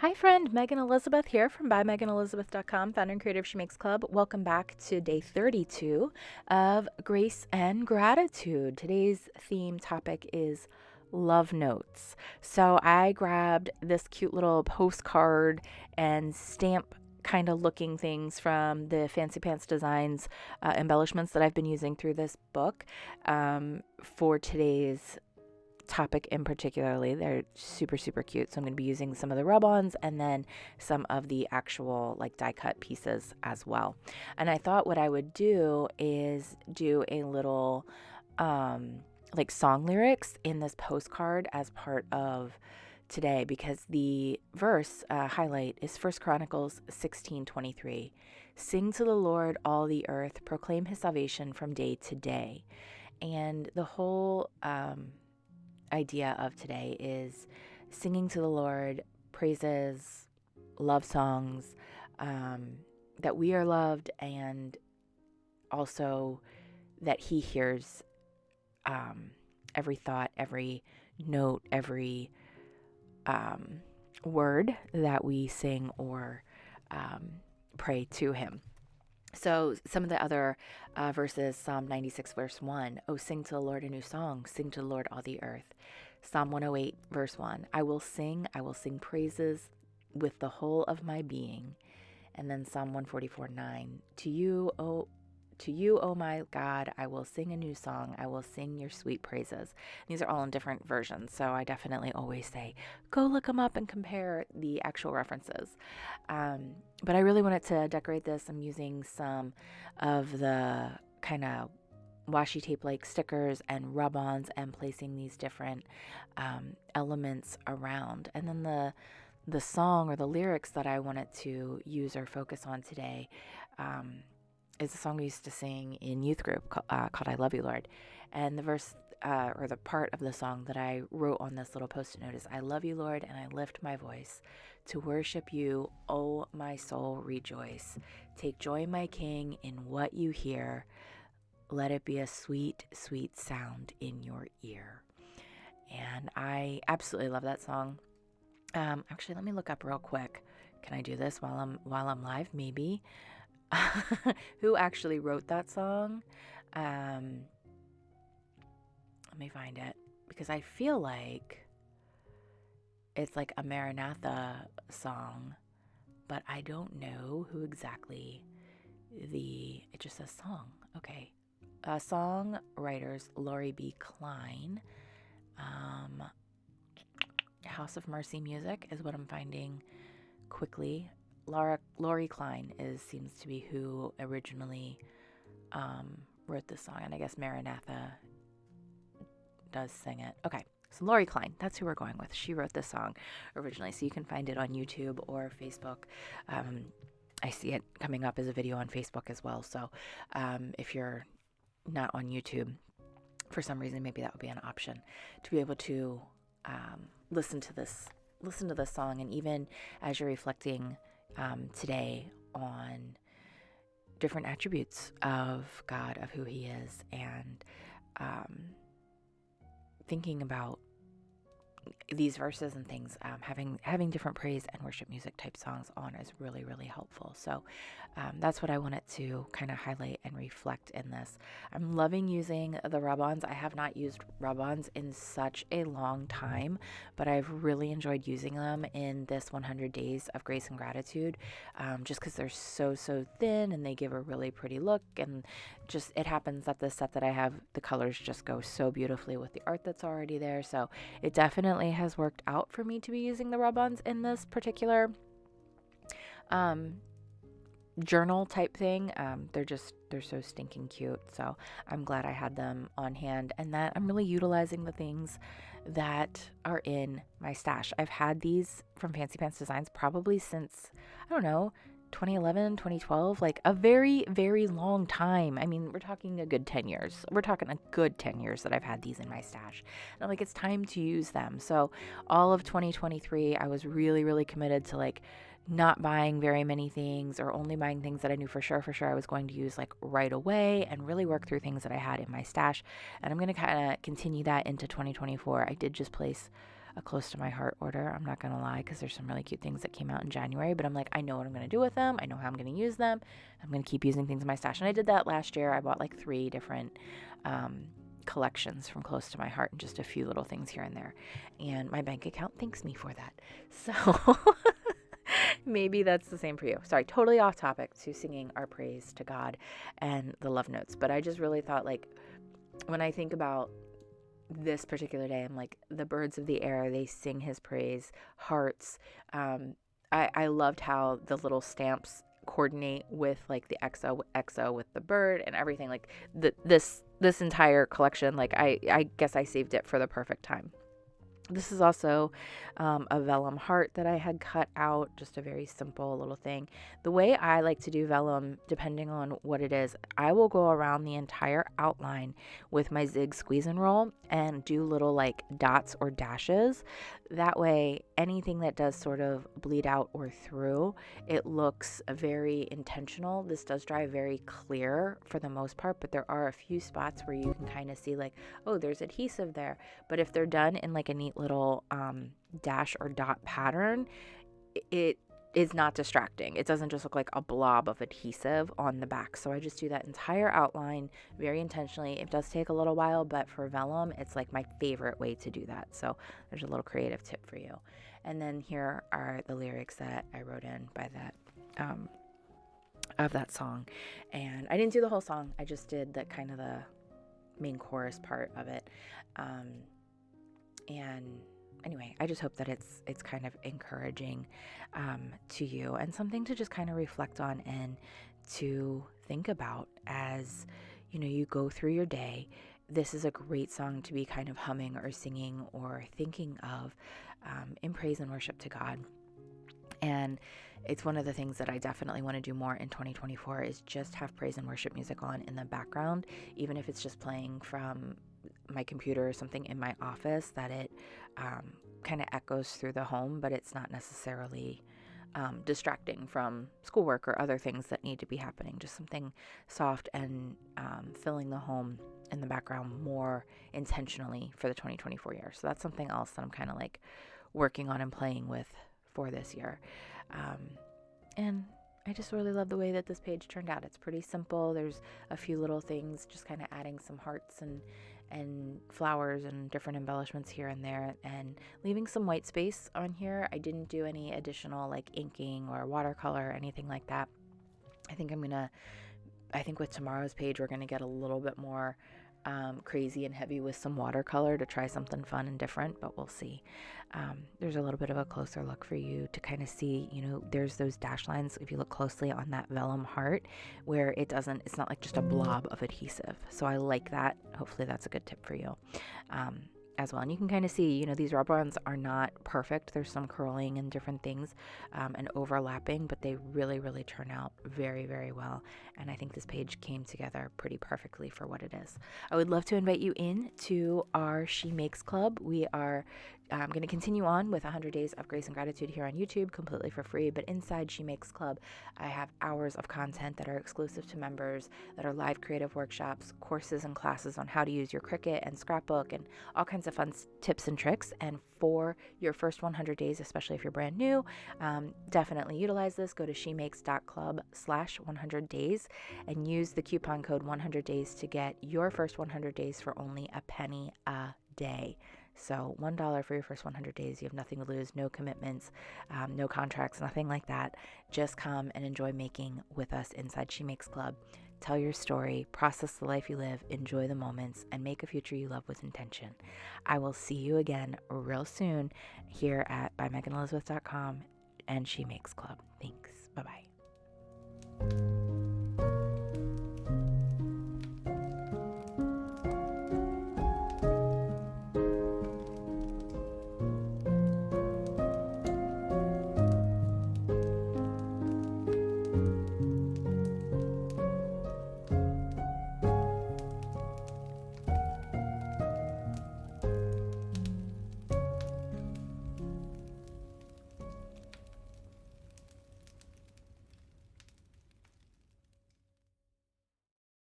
Hi friend, Megan Elizabeth here from BuyMeganElizabeth.com, founder and creator of She Makes Club. Welcome back to day 32 of Grace and Gratitude. Today's theme topic is love notes. So I grabbed this cute little postcard and stamp kind of looking things from the Fancy Pants Designs embellishments that I've been using through this book for today's topic in particularly. They're super, super cute. So I'm going to be using some of the rub-ons and then some of the actual like die cut pieces as well. And I thought what I would do is do a little like song lyrics in this postcard as part of today, because the verse highlight is 1 Chronicles 16:23. Sing to the Lord all the earth, proclaim his salvation from day to day. And the whole idea of today is singing to the Lord praises, love songs, that we are loved, and also that he hears every thought, every note, every word that we sing or pray to him. So some of the other verses, Psalm 96, verse 1, oh, sing to the Lord a new song, sing to the Lord all the earth. Psalm 108, verse 1, I will sing praises with the whole of my being. And then Psalm 144, 9, to you, O my God, I will sing a new song. I will sing your sweet praises. These are all in different versions, so I definitely always say, go look them up and compare the actual references. But I really wanted to decorate this. I'm using some of the kind of washi tape like stickers and rub-ons and placing these different elements around. And then the song or the lyrics that I wanted to use or focus on today is a song we used to sing in youth group called I Love You, Lord. And the verse or the part of the song that I wrote on this little post-it note is, I love you, Lord, and I lift my voice to worship you, oh, my soul, rejoice. Take joy, my King, in what you hear. Let it be a sweet, sweet sound in your ear. And I absolutely love that song. Actually, let me look up real quick. Can I do this while I'm live? Maybe. Who actually wrote that song? Let me find it, because I feel like it's like a Maranatha song, but I don't know who exactly it just says song. Okay. Songwriters Lori B. Klein. House of Mercy Music is what I'm finding quickly. Lori Klein seems to be who originally wrote this song, and I guess Maranatha does sing it. Okay, so Lori Klein, that's who we're going with. She wrote this song originally, so you can find it on YouTube or Facebook. I see it coming up as a video on Facebook as well, so if you're not on YouTube, for some reason, maybe that would be an option to be able to listen to this song, and even as you're reflecting today on different attributes of God, of who he is, and thinking about these verses and things, having different praise and worship music type songs on is really, really helpful. So that's what I wanted to kind of highlight and reflect in this. I'm loving using the rub-ons. I have not used rub-ons in such a long time, but I've really enjoyed using them in this 100 days of grace and gratitude, just because they're so thin and they give a really pretty look. And just it happens that the set that I have, the colors just go so beautifully with the art that's already there. So it definitely has worked out for me to be using the rub-ons in this particular journal type thing. They're so stinking cute. So I'm glad I had them on hand, and that I'm really utilizing the things that are in my stash. I've had these from Fancy Pants Designs probably since, I don't know, 2011, 2012, like a very, very long time. I mean, we're talking a good 10 years. We're talking a good 10 years that I've had these in my stash. And I'm like, it's time to use them. So all of 2023, I was really, really committed to like not buying very many things, or only buying things that I knew for sure I was going to use like right away, and really work through things that I had in my stash. And I'm going to kind of continue that into 2024. I did just place a close to my heart order. I'm not going to lie, because there's some really cute things that came out in January, but I'm like, I know what I'm going to do with them. I know how I'm going to use them. I'm going to keep using things in my stash. And I did that last year. I bought like 3 different collections from close to my heart and just a few little things here and there. And my bank account thanks me for that. So maybe that's the same for you. Sorry, totally off topic to singing our praise to God and the love notes. But I just really thought, like, when I think about this particular day, I'm like, the birds of the air, they sing his praise. Hearts. I loved how the little stamps coordinate with like the XO with the bird and everything. Like this entire collection, like I guess I saved it for the perfect time. This is also a vellum heart that I had cut out, just a very simple little thing. The way I like to do vellum, depending on what it is, I will go around the entire outline with my zig squeeze and roll and do little like dots or dashes. That way, anything that does sort of bleed out or through, it looks very intentional. This does dry very clear for the most part, but there are a few spots where you can kind of see like, oh, there's adhesive there. But if they're done in like a neat little dash or dot pattern, it is not distracting. It doesn't just look like a blob of adhesive on the back. So I just do that entire outline very intentionally. It does take a little while, but for vellum, it's like my favorite way to do that. So there's a little creative tip for you. And then here are the lyrics that I wrote in by that of that song. And I didn't do the whole song. I just did the kind of the main chorus part of it. And anyway, I just hope that it's kind of encouraging to you and something to just kind of reflect on and to think about as, you know, you go through your day. This is a great song to be kind of humming or singing or thinking of in praise and worship to God. And it's one of the things that I definitely want to do more in 2024 is just have praise and worship music on in the background, even if it's just playing from my computer or something in my office, that it kind of echoes through the home, but it's not necessarily distracting from schoolwork or other things that need to be happening. Just something soft and filling the home in the background more intentionally for the 2024 year. So that's something else that I'm kind of like working on and playing with for this year. And I just really love the way that this page turned out. It's pretty simple. There's a few little things, just kind of adding some hearts and flowers and different embellishments here and there, and leaving some white space on here. I didn't do any additional like inking or watercolor or anything like that. I think with tomorrow's page, we're going to get a little bit more crazy and heavy with some watercolor to try something fun and different, but we'll see. There's a little bit of a closer look for you to kind of see, you know, there's those dash lines if you look closely on that vellum heart where it's not like just a blob of adhesive. So I like that. Hopefully that's a good tip for you as well. And you can kind of see, you know, these Rub-Ons are not perfect. There's some curling and different things and overlapping, but they really, really turn out very, very well. And I think this page came together pretty perfectly for what it is. I would love to invite you in to our She Makes Club. We are going to continue on with 100 Days of Grace and Gratitude here on YouTube, completely for free. But inside She Makes Club, I have hours of content that are exclusive to members, that are live creative workshops, courses and classes on how to use your Cricut and scrapbook, and all kinds of fun tips and tricks. And for your first 100 days, especially if you're brand new, definitely utilize this. Go to shemakes.club/100days and use the coupon code 100days to get your first 100 days for only a penny a day. So $1 for your first 100 days. You have nothing to lose, no commitments, no contracts, nothing like that. Just come and enjoy making with us inside She Makes Club. Tell your story, process the life you live, enjoy the moments, and make a future you love with intention. I will see you again real soon here at bymeganelizabeth.com and She Makes Club. Thanks. Bye-bye.